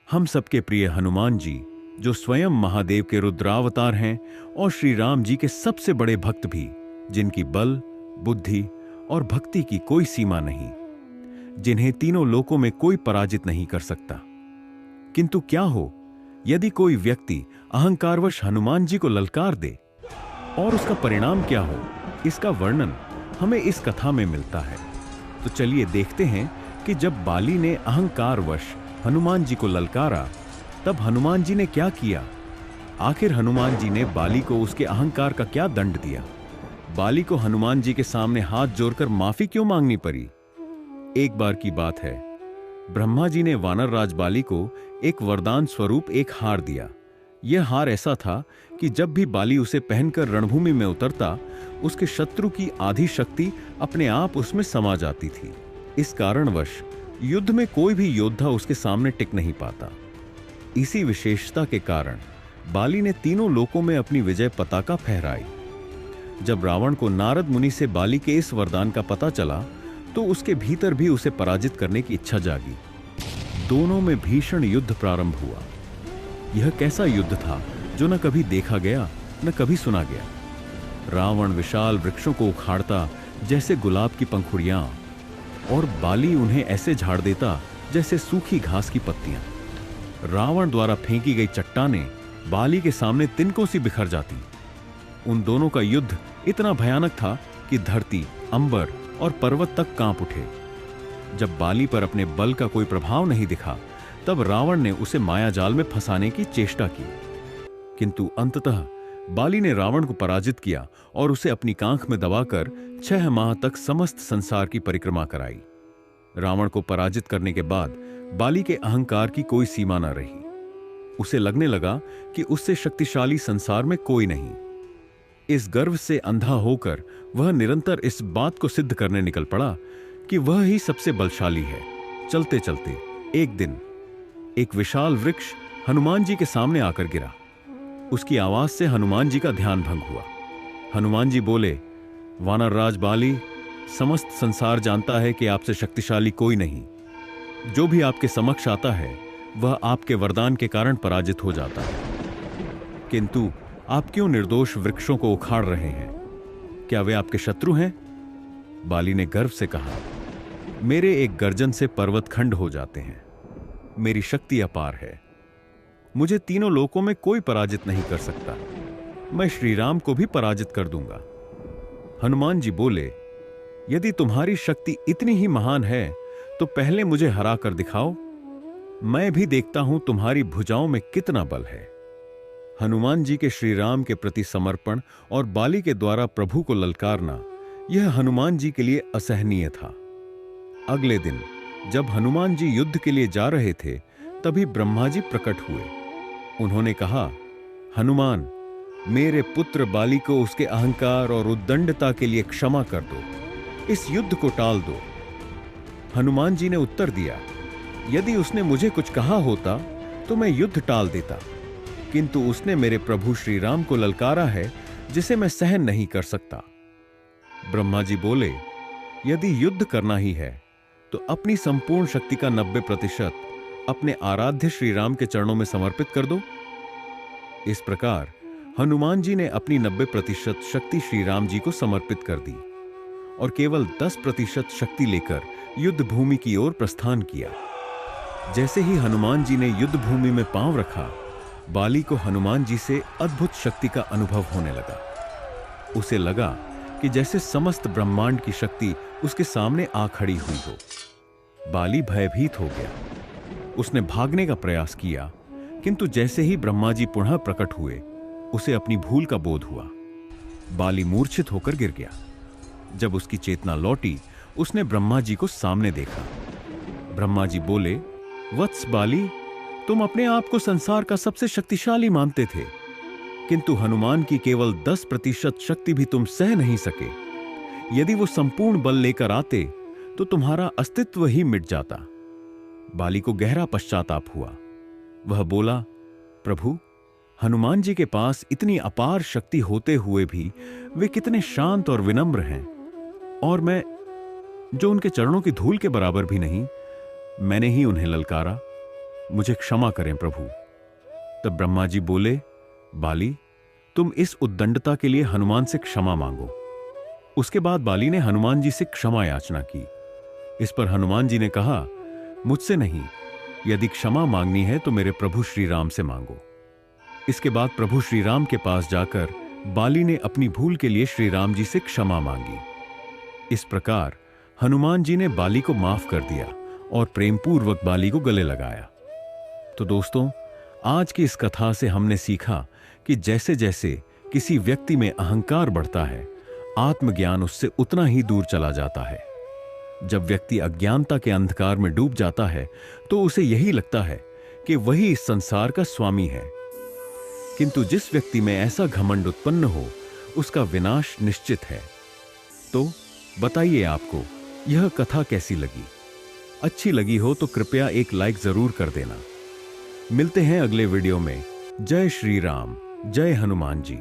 हम सबके प्रिय हनुमान जी, जो स्वयं महादेव के रुद्रावतार हैं और श्री राम जी के सबसे बड़े भक्त भी, जिनकी बल, बुद्धि और भक्ति की कोई सीमा नहीं, जिन्हें तीनों लोकों में कोई पराजित नहीं कर सकता। किंतु क्या हो यदि कोई व्यक्ति अहंकारवश हनुमान जी को ललकार दे, और उसका परिणाम क्या हो, इसका वर्णन हमें इस कथा में मिलता है। तो चलिए देखते हैं कि जब बाली ने अहंकारवश हनुमान जी को ललकारा, तब हनुमान जी ने क्या किया। आखिर हनुमान जी ने बाली को उसके अहंकार का क्या दंड दिया। बाली को हनुमान जी के सामने हाथ जोड़कर माफी क्यों मांगनी पड़ी। एक बार की बात है, ब्रह्मा जी ने वानर राज बाली को एक वरदान स्वरूप एक हार दिया। यह हार ऐसा था कि जब भी बाली उसे पहनकर रणभूमि में उतरता, उसके शत्रु की आधी शक्ति अपने आप उसमें समा जाती थी। इस कारणवश युद्ध में कोई भी योद्धा उसके सामने टिक नहीं पाता। इसी विशेषता के कारण बाली ने तीनों लोकों में अपनी विजय पताका फहराई। जब रावण को नारद मुनि से बाली के इस वरदान का पता चला, तो उसके भीतर भी उसे पराजित करने की इच्छा जागी। दोनों में भीषण युद्ध प्रारंभ हुआ। यह कैसा युद्ध था जो न कभी देखा गया न कभी सुना गया। रावण विशाल वृक्षों को उखाड़ता जैसे गुलाब की पंखुड़ियां, और बाली उन्हें ऐसे झाड़ देता जैसे सूखी घास की पत्तियां। रावण द्वारा फेंकी गई चट्टानें बाली के सामने तिनकों सी बिखर जाती। उन दोनों का युद्ध इतना भयानक था कि धरती, अंबर और पर्वत तक कांप उठे। जब बाली पर अपने बल का कोई प्रभाव नहीं दिखा, तब रावण ने उसे मायाजाल में फंसाने की चेष्टा की। किंतु अंततः बाली ने रावण को पराजित किया और उसे अपनी कांख में दबाकर 6 माह तक समस्त संसार की परिक्रमा कराई। रावण को पराजित करने के बाद बाली के अहंकार की कोई सीमा न रही। उसे लगने लगा कि उससे शक्तिशाली संसार में कोई नहीं। इस गर्व से अंधा होकर वह निरंतर इस बात को सिद्ध करने निकल पड़ा कि वह ही सबसे बलशाली है। चलते चलते एक दिन एक विशाल वृक्ष हनुमान जी के सामने आकर गिरा। उसकी आवाज से हनुमान जी का ध्यान भंग हुआ। हनुमान जी बोले, वानर राज बाली, समस्त संसार जानता है कि आपसे शक्तिशाली कोई नहीं। जो भी आपके समक्ष आता है वह आपके वरदान के कारण पराजित हो जाता है। किंतु आप क्यों निर्दोष वृक्षों को उखाड़ रहे हैं? क्या वे आपके शत्रु हैं? बाली ने गर्व से कहा, मेरे एक गर्जन से पर्वत खंड हो जाते हैं। मेरी शक्ति अपार है। मुझे तीनों लोकों में कोई पराजित नहीं कर सकता। मैं श्री राम को भी पराजित कर दूंगा। हनुमान जी बोले, यदि तुम्हारी शक्ति इतनी ही महान है तो पहले मुझे हरा कर दिखाओ। मैं भी देखता हूं तुम्हारी भुजाओं में कितना बल है। हनुमान जी के श्री राम के प्रति समर्पण और बाली के द्वारा प्रभु को ललकारना, यह हनुमान जी के लिए असहनीय था। अगले दिन जब हनुमान जी युद्ध के लिए जा रहे थे, तभी ब्रह्मा जी प्रकट हुए। उन्होंने कहा, हनुमान, मेरे पुत्र बाली को उसके अहंकार और उद्दंडता के लिए क्षमा कर दो। इस युद्ध को टाल दो। हनुमान जी ने उत्तर दिया, यदि उसने मुझे कुछ कहा होता तो मैं युद्ध टाल देता, किंतु उसने मेरे प्रभु श्री राम को ललकारा है, जिसे मैं सहन नहीं कर सकता। ब्रह्मा जी बोले, यदि युद्ध करना ही है तो अपनी संपूर्ण शक्ति का 90% अपने आराध्य श्री राम के चरणों में समर्पित कर दो। इस प्रकार हनुमान जी ने अपनी 90% शक्ति श्री राम जी को समर्पित कर दी और केवल 10% शक्ति लेकर युद्ध भूमि की ओर प्रस्थान किया। जैसे ही हनुमान जी ने युद्ध भूमि में पांव रखा, बाली को हनुमान जी से अद्भुत शक्ति का अनुभव होने लगा। उसे लगा कि जैसे समस्त ब्रह्मांड की शक्ति उसके सामने आ खड़ी हुई हो। बाली भयभीत हो गया। उसने भागने का प्रयास किया, किंतु जैसे ही ब्रह्मा जी पुनः प्रकट हुए, उसे अपनी भूल का बोध हुआ। बाली मूर्छित होकर गिर गया। जब उसकी चेतना लौटी, उसने ब्रह्मा जी को सामने देखा। ब्रह्मा जी बोले, वत्स बाली, तुम अपने आप को संसार का सबसे शक्तिशाली मानते थे, किंतु हनुमान की केवल 10% शक्ति भी तुम सह नहीं सके। यदि वो संपूर्ण बल लेकर आते तो तुम्हारा अस्तित्व ही मिट जाता। बाली को गहरा पश्चाताप हुआ। वह बोला, प्रभु, हनुमान जी के पास इतनी अपार शक्ति होते हुए भी वे कितने शांत और विनम्र हैं, और मैं, जो उनके चरणों की धूल के बराबर भी नहीं, मैंने ही उन्हें ललकारा। मुझे क्षमा करें प्रभु। तब ब्रह्मा जी बोले, बाली, तुम इस उद्दंडता के लिए हनुमान से क्षमा मांगो। उसके बाद बाली ने हनुमान जी से क्षमा याचना की। इस पर हनुमान जी ने कहा, मुझसे नहीं, यदि क्षमा मांगनी है तो मेरे प्रभु श्री राम से मांगो। इसके बाद प्रभु श्री राम के पास जाकर बाली ने अपनी भूल के लिए श्री राम जी से क्षमा मांगी। इस प्रकार हनुमान जी ने बाली को माफ कर दिया और प्रेमपूर्वक बाली को गले लगाया। तो दोस्तों, आज की इस कथा से हमने सीखा कि जैसे जैसे किसी व्यक्ति में अहंकार बढ़ता है, आत्मज्ञान उससे उतना ही दूर चला जाता है। जब व्यक्ति अज्ञानता के अंधकार में डूब जाता है तो उसे यही लगता है कि वही इस संसार का स्वामी है। किंतु जिस व्यक्ति में ऐसा घमंड उत्पन्न हो, उसका विनाश निश्चित है। तो बताइए आपको यह कथा कैसी लगी? अच्छी लगी हो तो कृपया एक लाइक जरूर कर देना। मिलते हैं अगले वीडियो में। जय श्री राम, जय हनुमान जी।